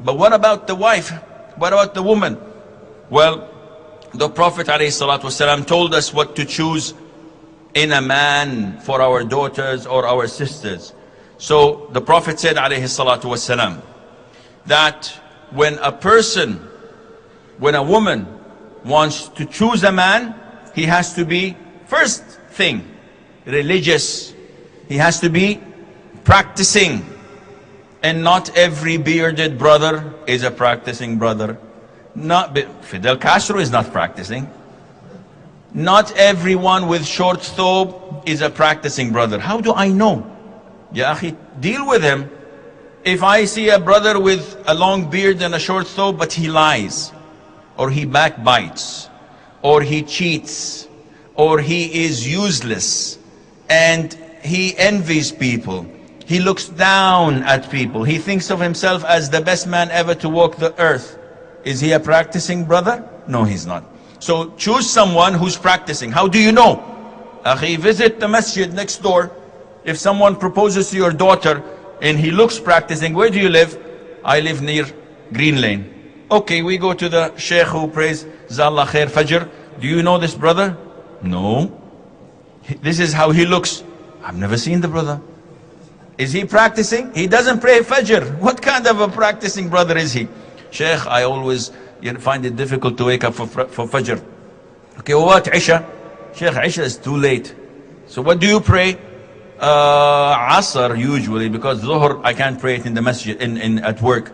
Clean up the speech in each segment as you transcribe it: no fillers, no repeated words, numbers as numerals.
But what about the wife? What about the woman? Well, the Prophet ﷺ told us what to choose in a man for our daughters or our sisters. So the Prophet said ﷺ that when a woman wants to choose a man, he has to be, first thing, religious. He has to be practicing. And not every bearded brother is a practicing brother. Fidel Castro is not practicing. Not everyone with short thobe is a practicing brother. How do I know? Ya akhi, deal with him. If I see a brother with a long beard and a short thobe, but he lies, or he backbites, or he cheats, or he is useless, and he envies people, he looks down at people, he thinks of himself as the best man ever to walk the earth, is he a practicing brother? No, he's not. So choose someone who's practicing. How do you know? Akhi, visit the masjid next door. If someone proposes to your daughter and he looks practicing, where do you live? I live near Green Lane. Okay, we go to the Shaikh who prays Zallah Khair Fajr. Do you know this brother? No. This is how he looks. I've never seen the brother. Is he practicing? He doesn't pray Fajr. What kind of a practicing brother is he? Shaykh, I always find it difficult to wake up for Fajr. Okay, what Isha? Shaykh, Isha is too late. So what do you pray? Asr usually, because Zuhr I can't pray it in the masjid, at work.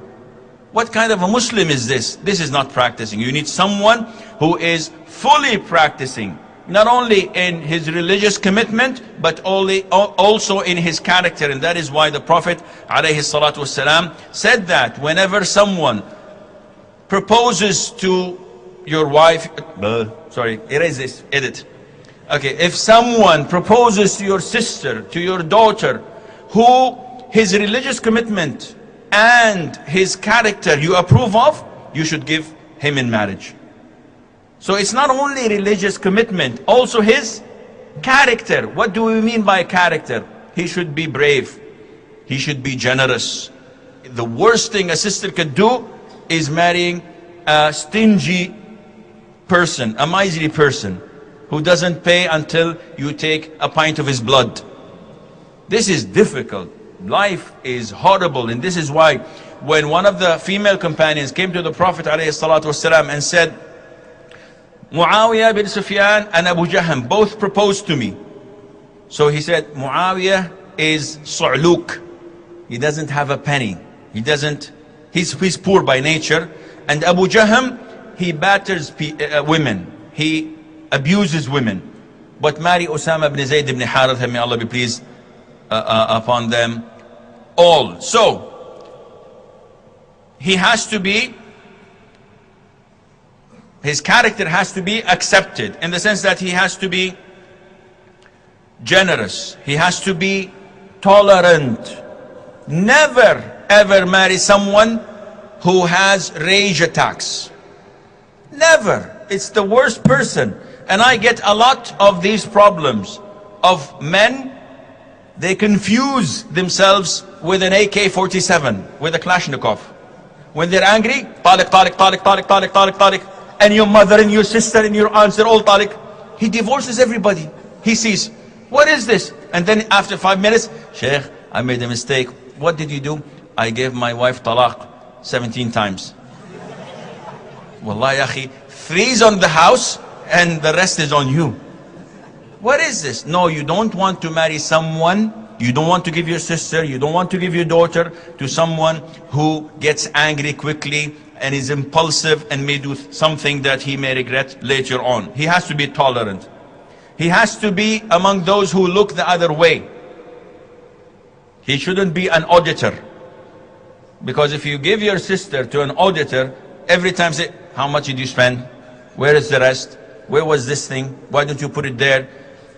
What kind of a Muslim is this? This is not practicing. You need someone who is fully practicing, not only in his religious commitment, but also in his character. And that is why the Prophet ﷺ said that whenever someone proposes to your wife, erase this, edit. Okay, if someone proposes to your sister, to your daughter, who his religious commitment and his character you approve of, you should give him in marriage. So it's not only religious commitment, also his character. What do we mean by character? He should be brave. He should be generous. The worst thing a sister could do is marrying a stingy person, a miserly person, who doesn't pay until you take a pint of his blood. This is difficult. Life is horrible, and this is why when one of the female companions came to the Prophet ﷺ and said, Muawiyah bin Sufyan and Abu Jahm both proposed to me. So he said, Muawiyah is su'luk. He doesn't have a penny. He's poor by nature. And Abu Jahm, he batters women. He abuses women. But marry Usama ibn Zayd ibn Haritha, may Allah be pleased upon them all. So he has to be, his character has to be accepted, in the sense that he has to be generous, he has to be tolerant. Never ever marry someone who has rage attacks. Never. It's the worst person. And I get a lot of these problems of men. They confuse themselves with an AK-47, with a Kalashnikov. When they're angry, talik, talik, talik, talik, talik, talik, talik. And your mother and your sister and your aunts, they're all talik. He divorces everybody. He sees, what is this? And then after 5 minutes, Shaykh, I made a mistake. What did you do? I gave my wife talaq 17 times. Wallahi akhi, 3 is on the house and the rest is on you. What is this? No, you don't want to marry someone, you don't want to give your sister, you don't want to give your daughter to someone who gets angry quickly and is impulsive and may do something that he may regret later on. He has to be tolerant. He has to be among those who look the other way. He shouldn't be an auditor. Because if you give your sister to an auditor, every time say, how much did you spend? Where is the rest? Where was this thing? Why don't you put it there?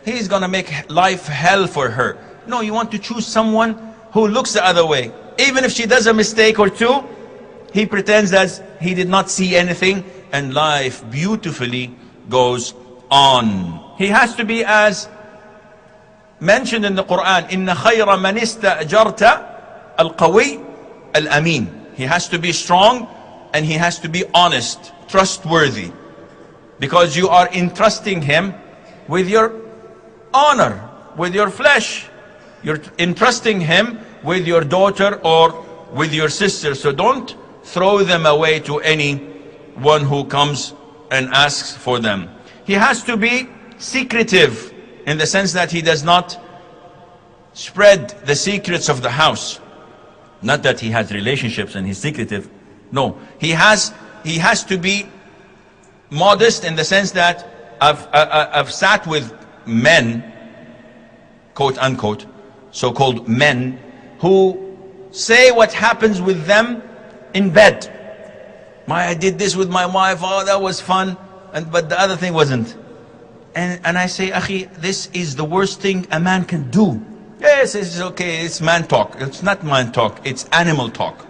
He's gonna make life hell for her. No, you want to choose someone who looks the other way. Even if she does a mistake or two, he pretends that he did not see anything, and life beautifully goes on. He has to be as mentioned in the Quran, إِنَّ خَيْرَ مَنِ اسْتَأْجَرْتَ الْقَوِيِّ الْأَمِينَ. He has to be strong and he has to be honest, trustworthy. Because you are entrusting him with your honor, with your flesh. You're entrusting him with your daughter or with your sister. So don't throw them away to anyone who comes and asks for them. He has to be secretive in the sense that he does not spread the secrets of the house. Not that he has relationships and he's secretive. No, he has to be modest in the sense that I've sat with men, quote unquote, so-called men, who say what happens with them in bed. I did this with my wife, oh that was fun, but the other thing wasn't. And I say, Akhi, this is the worst thing a man can do. Yes, it's okay, it's man talk. It's not man talk, it's animal talk.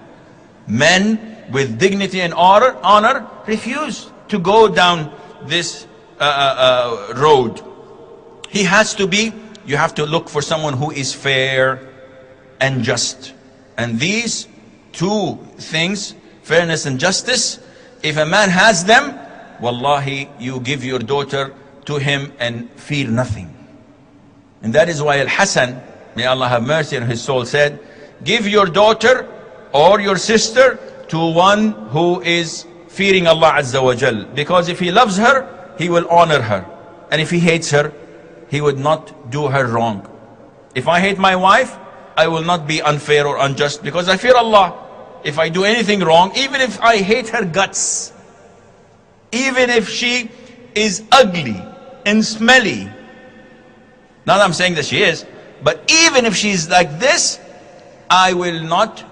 Men with dignity and honor refuse to go down this road. He has to be, you have to look for someone who is fair and just. And these two things, fairness and justice, if a man has them, wallahi, you give your daughter to him and fear nothing. And that is why Al-Hasan, may Allah have mercy on his soul, said, give your daughter or your sister to one who is fearing Allah Azza wa Jal. Because if he loves her, he will honor her. And if he hates her, he would not do her wrong. If I hate my wife, I will not be unfair or unjust because I fear Allah. If I do anything wrong, even if I hate her guts, even if she is ugly and smelly, not that I'm saying that she is, but even if she's like this, I will not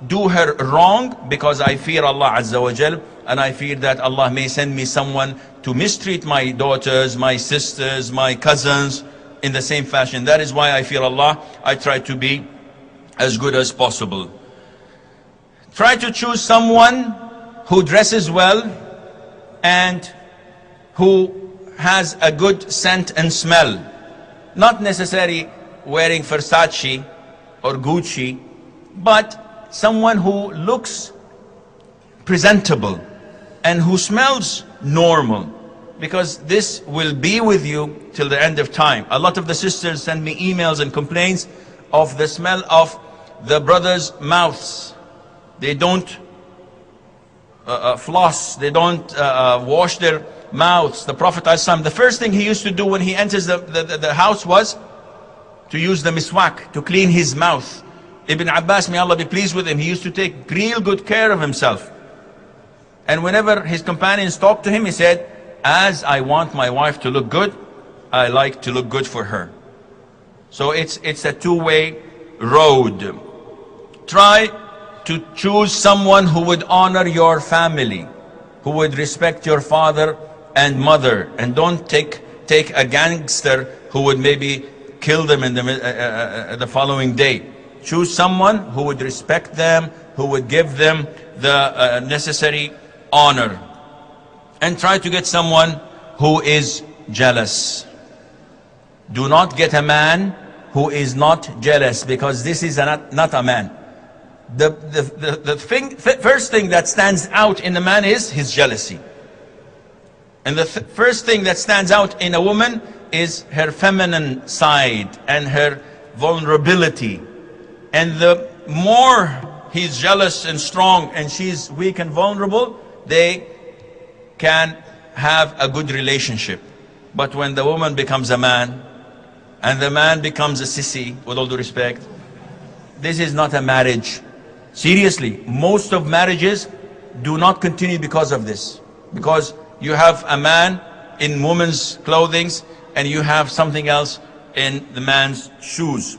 do her wrong because I fear Allah Azza wa Jal, and I fear that Allah may send me someone to mistreat my daughters, my sisters, my cousins in the same fashion. That is why I fear Allah. I try to be as good as possible. Try to choose someone who dresses well and who has a good scent and smell. Not necessarily wearing Versace or Gucci, but someone who looks presentable and who smells normal, because this will be with you till the end of time. A lot of the sisters send me emails and complaints of the smell of the brothers' mouths. They don't floss, they don't wash their mouths. The Prophet ﷺ, the first thing he used to do when he enters the house was to use the miswak, to clean his mouth. Ibn Abbas, may Allah be pleased with him, he used to take real good care of himself. And whenever his companions talked to him, he said, as I want my wife to look good, I like to look good for her. So it's a two-way road. Try to choose someone who would honor your family, who would respect your father and mother, and don't take a gangster who would maybe kill them in the following day. Choose someone who would respect them, who would give them the necessary honor. And try to get someone who is jealous. Do not get a man who is not jealous, because this is not a man. The first thing that stands out in a man is his jealousy. And the first thing that stands out in a woman is her feminine side and her vulnerability. And the more he's jealous and strong and she's weak and vulnerable, they can have a good relationship. But when the woman becomes a man and the man becomes a sissy, with all due respect, this is not a marriage. Seriously, most of marriages do not continue because of this. Because you have a man in woman's clothing and you have something else in the man's shoes.